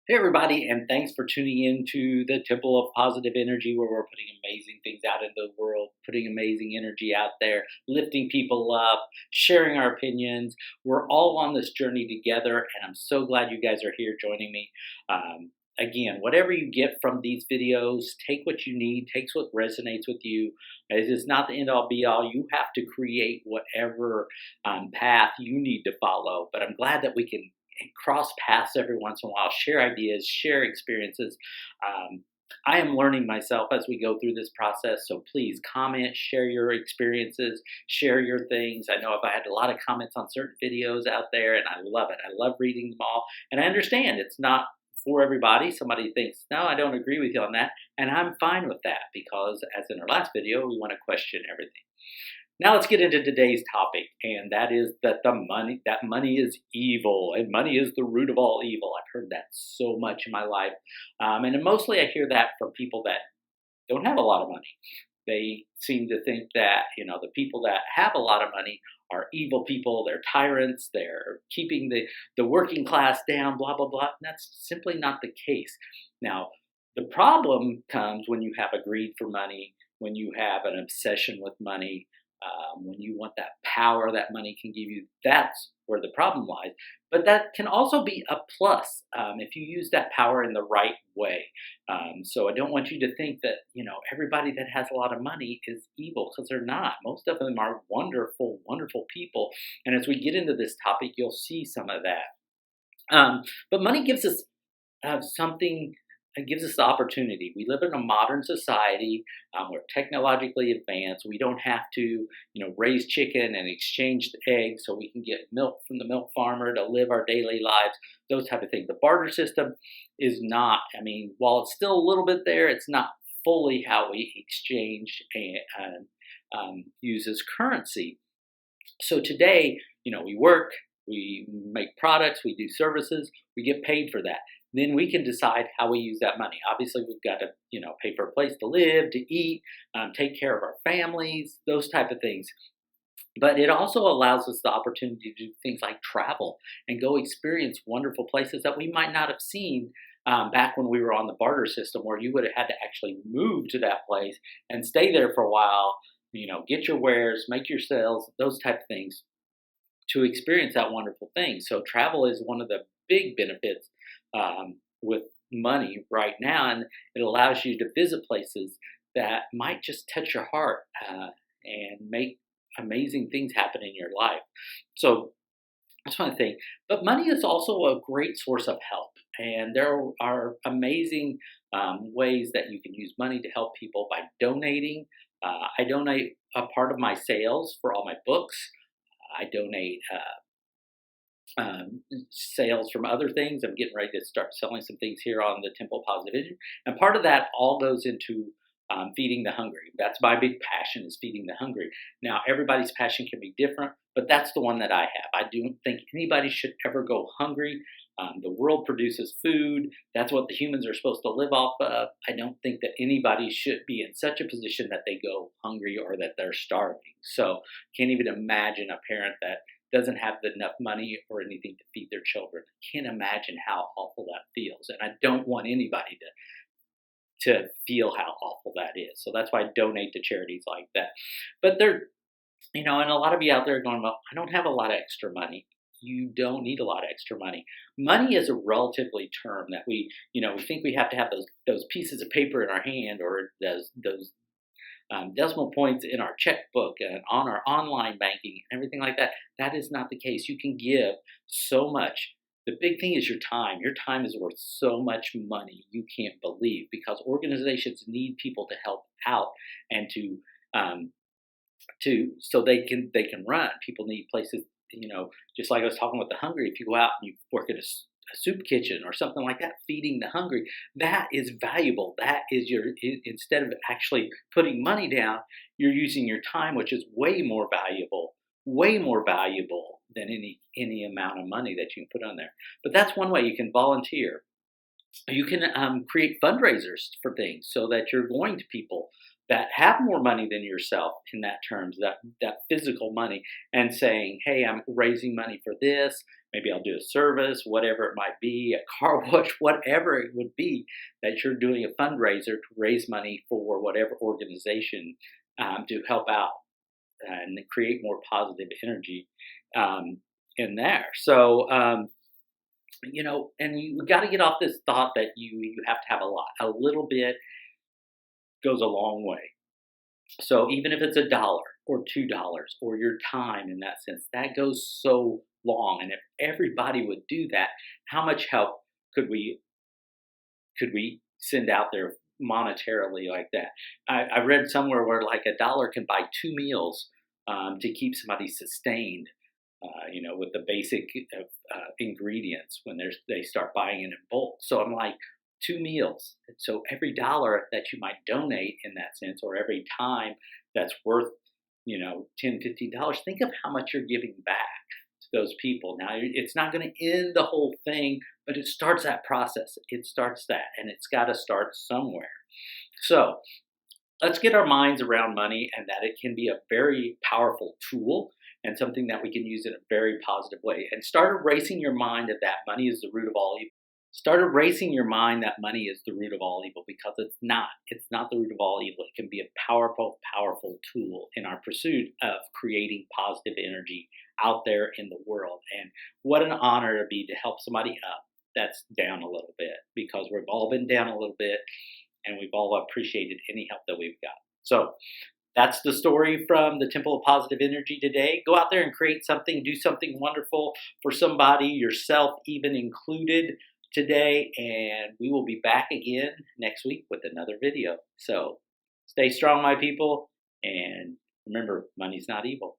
Hey, everybody, and thanks for tuning in to the Temple of Positive Energy, where we're putting amazing things out into the world, putting amazing energy out there, lifting people up, sharing our opinions. We're all on this journey together, and I'm so glad you guys are here joining me. Again, whatever you get from these videos, take what you need, take what resonates with you. It is not the end all be all. You have to create whatever path you need to follow, but I'm glad that we can cross paths every once in a while, share ideas, share experiences. I am learning myself as we go through this process, so please comment, share your experiences, share your things. I know I've had a lot of comments on certain videos out there, and I love it. I love reading them all, and I understand it's not for everybody. Somebody thinks, no, I don't agree with you on that, and I'm fine with that because, as in our last video, we want to question everything. Now let's get into today's topic, and that is that money is evil, and money is the root of all evil. I've heard that so much in my life, and mostly I hear that from people that don't have a lot of money. They seem to think that the people that have a lot of money are evil people. They're tyrants. They're keeping the working class down. Blah blah blah. And that's simply not the case. Now the problem comes when you have a greed for money, when you have an obsession with money. When you want that power that money can give you, that's where the problem lies. But that can also be a plus if you use that power in the right way. So I don't want you to think that everybody that has a lot of money is evil, because they're not. Most of them are wonderful, wonderful people. And as we get into this topic, you'll see some of that. But money gives us something. It gives us the opportunity. We live in a modern society. We're technologically advanced. We don't have to, raise chicken and exchange the eggs so we can get milk from the milk farmer to live our daily lives. Those type of things. The barter system is not. While it's still a little bit there, it's not fully how we exchange and use as currency. So today, we work, we make products, we do services, we get paid for that. Then we can decide how we use that money. Obviously, we've got to, pay for a place to live, to eat, take care of our families, those type of things. But it also allows us the opportunity to do things like travel and go experience wonderful places that we might not have seen back when we were on the barter system, where you would have had to actually move to that place and stay there for a while, get your wares, make your sales, those type of things to experience that wonderful thing. So travel is one of the big benefits with money right now, and it allows you to visit places that might just touch your heart and make amazing things happen in your life. So that's one thing. But money is also a great source of help, and there are amazing ways that you can use money to help people by donating. I donate a part of my sales for all my books. I donate sales from other things. I'm getting ready to start selling some things here on the Temple of Positive Energy. And part of that all goes into feeding the hungry. That's my big passion, is feeding the hungry. Now, everybody's passion can be different, but that's the one that I have. I don't think anybody should ever go hungry. The world produces food. That's what the humans are supposed to live off of. I don't think that anybody should be in such a position that they go hungry or that they're starving. So can't even imagine a parent that doesn't have enough money or anything to feed their children. I can't imagine how awful that feels. And I don't want anybody to feel how awful that is. So that's why I donate to charities like that. But and a lot of you out there are going, well, I don't have a lot of extra money. You don't need a lot of extra money. Money is a relatively term that we think we have to have those pieces of paper in our hand, or those decimal points in our checkbook and on our online banking and everything like that. That is not the case. You can give so much. The big thing is your time. Your time is worth so much money you can't believe, because organizations need people to help out and so they can run. People need places. Just like I was talking with the hungry. If you go out and you work at a soup kitchen or something like that, feeding the hungry, that is valuable. That is instead of actually putting money down, you're using your time, which is way more valuable than any amount of money that you can put on there. But that's one way. You can volunteer. You can create fundraisers for things so that you're going to people that have more money than yourself in that terms, that physical money, and saying, hey, I'm raising money for this. Maybe I'll do a service, whatever it might be, a car wash, whatever it would be, that you're doing a fundraiser to raise money for whatever organization, to help out and create more positive energy, um, in there. So, and you got to get off this thought that you have to have a lot. A little bit goes a long way. So even if it's $1 or $2 or your time in that sense, that goes so long. And if everybody would do that, how much help could we send out there monetarily like that? I read somewhere where like $1 can buy 2 meals, to keep somebody sustained. With the basic ingredients when they start buying it in bulk. So I'm like, 2 meals. So every dollar that you might donate in that sense, or every time that's worth, $10, $15, think of how much you're giving back to those people. Now, it's not going to end the whole thing, but it starts that process. It starts that, and it's got to start somewhere. So let's get our minds around money and that it can be a very powerful tool and something that we can use in a very positive way. And start erasing your mind that money is the root of all evil. Start erasing your mind that money is the root of all evil, because it's not. It's not the root of all evil. It can be a powerful, powerful tool in our pursuit of creating positive energy out there in the world. And what an honor to be to help somebody up that's down a little bit, because we've all been down a little bit and we've all appreciated any help that we've got. So that's the story from the Temple of Positive Energy today. Go out there and create something, do something wonderful for somebody, yourself even included, today, and we will be back again next week with another video. So stay strong, my people, and remember, money's not evil.